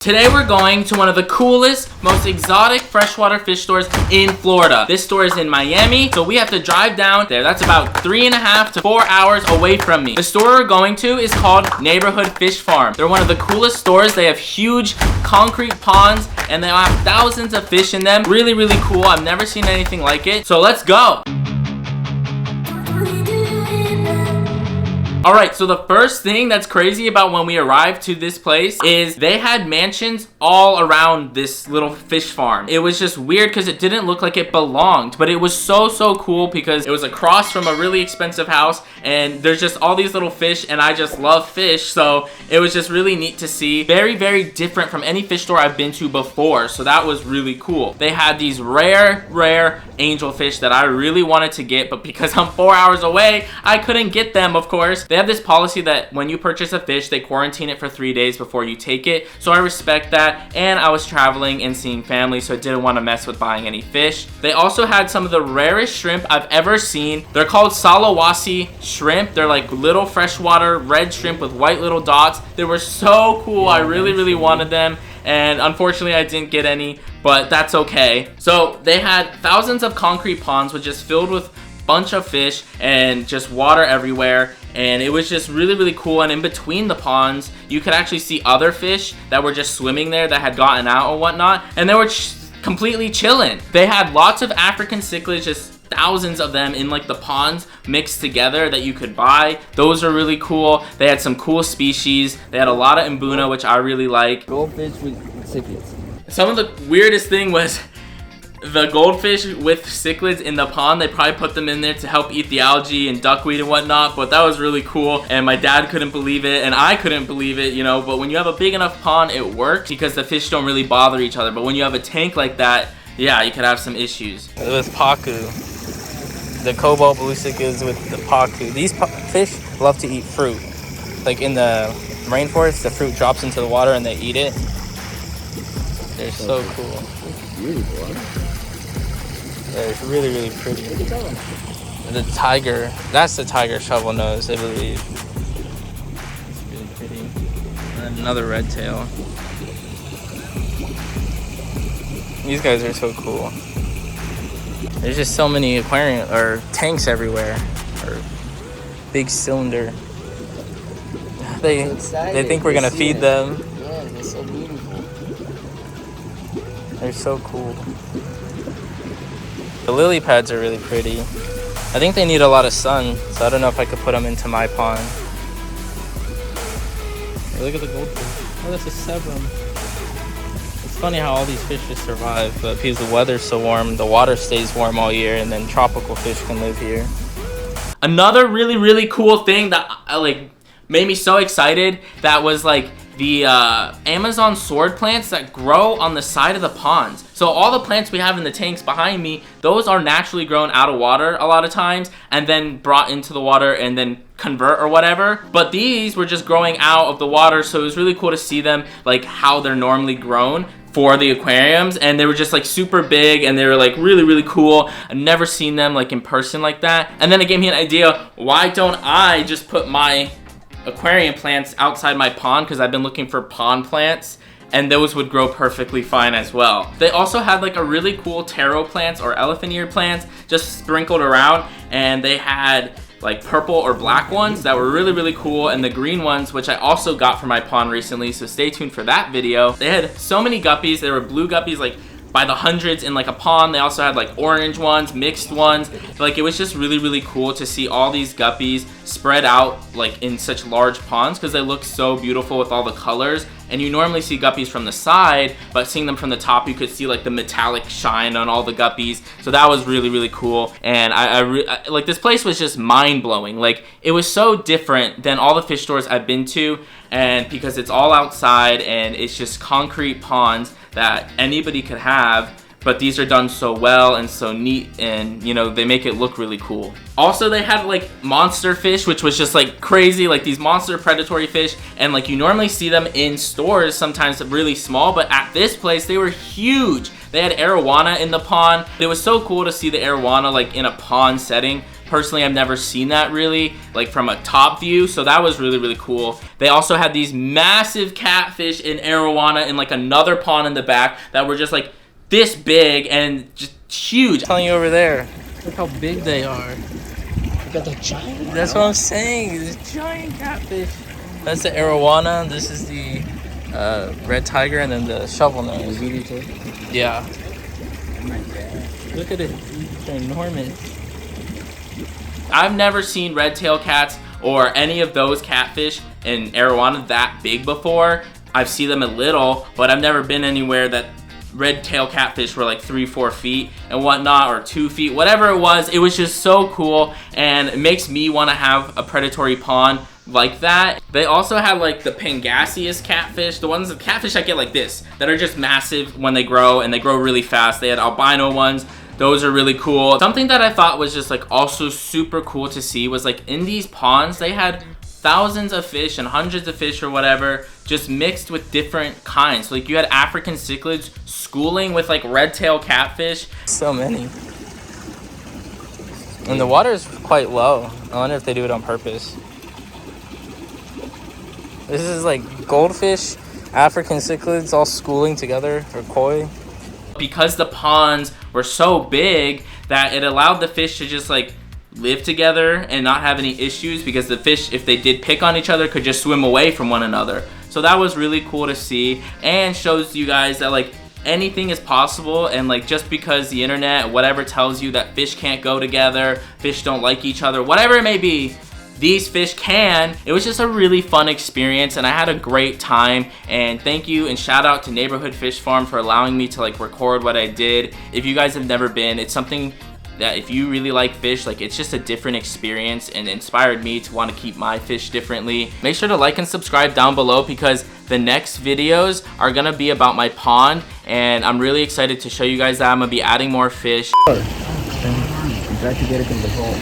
Today we're going to one of the coolest, most exotic freshwater fish stores in Florida. This store is in Miami, so we have to drive down there. That's about 3.5 to 4 hours away from me. The store we're going to is called Neighborhood Fish Farm. They're one of the coolest stores. They have huge concrete ponds and they have thousands of fish in them. Really, really cool. I've never seen anything like it. So let's go. Alright, so the first thing that's crazy about when we arrived to this place is they had mansions all around this little fish farm. It was just weird because it didn't look like it belonged, but it was so cool because it was across from a really expensive house and there's just all these little fish and I just love fish, so it was just really neat to see. Very different from any fish store I've been to before, so that was really cool. They had these rare angelfish that I really wanted to get, but because I'm 4 hours away, I couldn't get them, of course. They have this policy that when you purchase a fish, they quarantine it for 3 days before you take it. So I respect that. And I was traveling and seeing family, so I didn't want to mess with buying any fish. They also had some of the rarest shrimp I've ever seen. They're called salawasi shrimp. They're like little freshwater red shrimp with white little dots. They were so cool. I really wanted them. And unfortunately I didn't get any, but that's okay. So they had thousands of concrete ponds which is filled with bunch of fish and just water everywhere, and it was just really cool. And in between the ponds you could actually see other fish that were just swimming there that had gotten out or whatnot, and they were completely chilling. They had lots of African cichlids, just thousands of them in like the ponds mixed together that you could buy. Those are really cool. They had some cool species. They had a lot of mbuna, which I really like. Goldfish with cichlids. Some of the weirdest thing was the goldfish with cichlids in the pond. They probably put them in there to help eat the algae and duckweed and whatnot, but that was really cool and my dad couldn't believe it and I couldn't believe it, you know. But when you have a big enough pond, it works because the fish don't really bother each other. But when you have a tank like that, yeah, you could have some issues. With pacu, the cobalt blue cichlids with the pacu. These fish love to eat fruit. Like in the rainforest, the fruit drops into the water and they eat it. They're so cool. That's beautiful, huh? They're really pretty. The tiger, that's the tiger shovel nose, I believe. It's really pretty. And another red tail. These guys are so cool. There's just so many aquarium or tanks everywhere, or big cylinder. They think we're gonna feed them. Yeah, they're so beautiful. They're so cool. The lily pads are really pretty. I think they need a lot of sun, so I don't know if I could put them into my pond. Hey, look at the goldfish. Oh, that's a sebrum. It's funny how all these fish just survive, but because the weather's so warm, the water stays warm all year, and then tropical fish can live here. Another really cool thing that made me so excited, that was like the Amazon sword plants that grow on the side of the ponds. So all the plants we have in the tanks behind me, those are naturally grown out of water a lot of times and then brought into the water and then convert or whatever. But these were just growing out of the water, so it was really cool to see them like how they're normally grown for the aquariums, and they were just like super big and they were like really cool. I've never seen them like in person like that. And then it gave me an idea, why don't I just put my aquarium plants outside my pond, because I've been looking for pond plants and those would grow perfectly fine as well. They also had like a really cool taro plants or elephant ear plants just sprinkled around, and they had like purple or black ones that were really cool, and the green ones, which I also got for my pond recently, so stay tuned for that video. They had so many guppies. There were blue guppies like by the hundreds in like a pond. They also had like orange ones, mixed ones. Like it was just really cool to see all these guppies spread out like in such large ponds, because they look so beautiful with all the colors. And you normally see guppies from the side, but seeing them from the top, you could see like the metallic shine on all the guppies. So that was really cool. And I like, this place was just mind-blowing. Like it was so different than all the fish stores I've been to, and because it's all outside and it's just concrete ponds that anybody could have, but these are done so well and so neat, and you know, they make it look really cool. Also, they had like monster fish, which was just like crazy, like these monster predatory fish, and like you normally see them in stores sometimes really small, but at this place they were huge. They had arowana in the pond. It was so cool to see the arowana like in a pond setting. personally, I've never seen that really, like from a top view. So that was really, really cool. They also had these massive catfish in arowana in like another pond in the back that were just like this big and just huge. I'm telling you over there, look how big they are. Look at the giant. That's what I'm saying. This giant catfish. That's the arowana. This is the red tiger, and then the shovel nose. Yeah. Oh my god. Look at it. They're enormous. I've never seen red tail cats or any of those catfish in arowana that big before. I've seen them a little, but I've never been anywhere that red tail catfish were like 3-4 feet and whatnot, or 2 feet, whatever it was just so cool, and it makes me want to have a predatory pond like that. They also had like the pangasius catfish, the ones, the catfish I get like this, that are just massive when they grow, and they grow really fast. They had albino ones. Those are really cool. Something that I thought was just like also super cool to see was like in these ponds, they had thousands of fish and hundreds of fish or whatever, just mixed with different kinds. So, like you had African cichlids schooling with like red tail catfish. So many. And the water is quite low. I wonder if they do it on purpose. This is like goldfish, African cichlids all schooling together for koi. Because the ponds were so big that it allowed the fish to just like live together and not have any issues, because the fish, if they did pick on each other, could just swim away from one another. So that was really cool to see, and shows you guys that like anything is possible. And like just because the internet, whatever, tells you that fish can't go together, fish don't like each other, whatever it may be, these fish can. It was just a really fun experience, and I had a great time. And thank you and shout out to Neighborhood Fish Farm for allowing me to like record what I did. If you guys have never been, it's something that if you really like fish, like it's just a different experience, and inspired me to want to keep my fish differently. Make sure to like and subscribe down below, because the next videos are gonna be about my pond, and I'm really excited to show you guys that I'm gonna be adding more fish. I'm glad to get it in the hole.